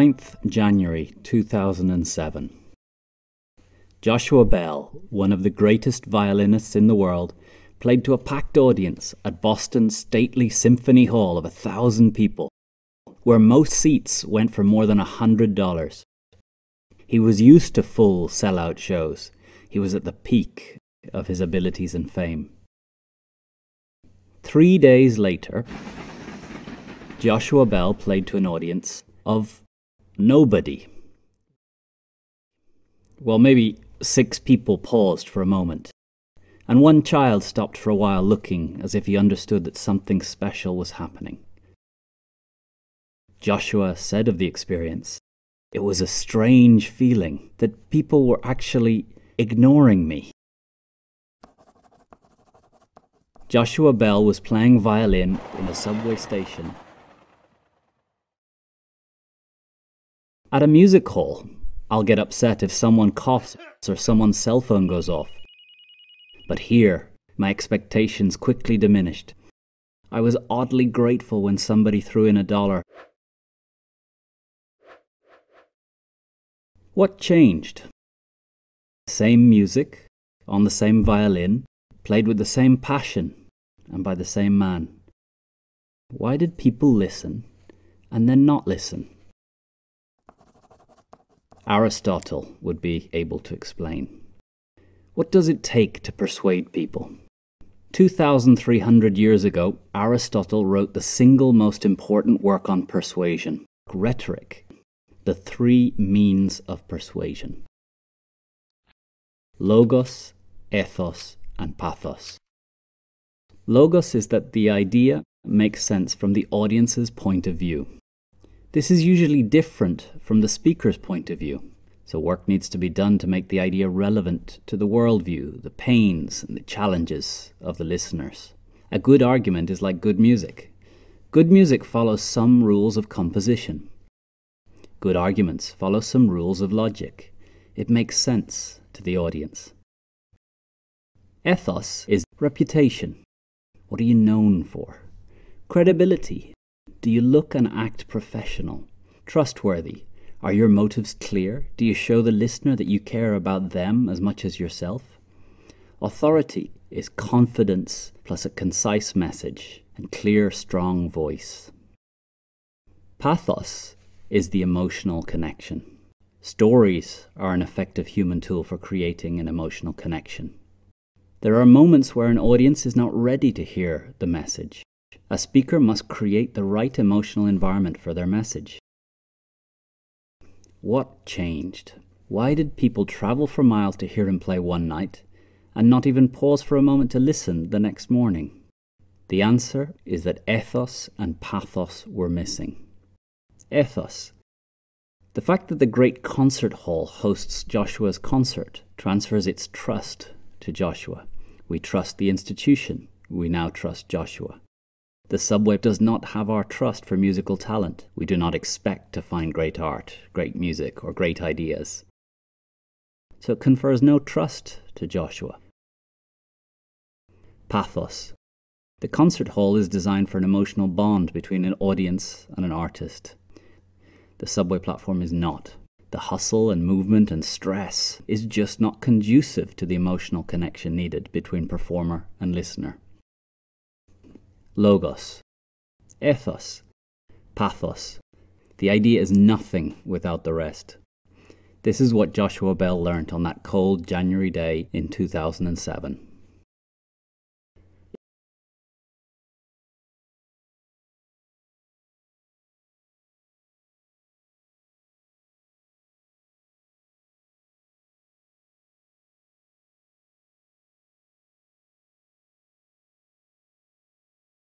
9th January 2007. Joshua Bell, one of the greatest violinists in the world, played to a packed audience at Boston's stately Symphony Hall of 1,000 people, where most seats went for more than $100. He was used to full sell-out shows. He was at the peak of his abilities and fame. 3 days later, Joshua Bell played to an audience of nobody. Well, maybe 6 people paused for a moment, and one child stopped for a while looking as if he understood that something special was happening. Joshua said of the experience, "It was a strange feeling that people were actually ignoring me." Joshua Bell was playing violin in a subway station. At a music hall, I'll get upset if someone coughs or someone's cell phone goes off. But here, my expectations quickly diminished. I was oddly grateful when somebody threw in $1. What changed? Same music, on the same violin, played with the same passion, and by the same man. Why did people listen and then not listen? Aristotle would be able to explain. What does it take to persuade people? 2,300 years ago, Aristotle wrote the single most important work on persuasion, rhetoric, the 3 means of persuasion. Logos, ethos, and pathos. Logos is that the idea makes sense from the audience's point of view. This is usually different from the speaker's point of view, so work needs to be done to make the idea relevant to the worldview, the pains and the challenges of the listeners. A good argument is like good music. Good music follows some rules of composition. Good arguments follow some rules of logic. It makes sense to the audience. Ethos is reputation. What are you known for? Credibility. Do you look and act professional? Trustworthy? Are your motives clear? Do you show the listener that you care about them as much as yourself? Authority is confidence plus a concise message and clear, strong voice. Pathos is the emotional connection. Stories are an effective human tool for creating an emotional connection. There are moments where an audience is not ready to hear the message. A speaker must create the right emotional environment for their message. What changed? Why did people travel for miles to hear him play one night and not even pause for a moment to listen the next morning? The answer is that ethos and pathos were missing. Ethos. The fact that the great concert hall hosts Joshua's concert transfers its trust to Joshua. We trust the institution. We now trust Joshua. The subway does not have our trust for musical talent. We do not expect to find great art, great music, or great ideas. So it confers no trust to Joshua. Pathos. The concert hall is designed for an emotional bond between an audience and an artist. The subway platform is not. The hustle and movement and stress is just not conducive to the emotional connection needed between performer and listener. Logos, ethos, pathos. The idea is nothing without the rest. This is what Joshua Bell learnt on that cold January day in 2007.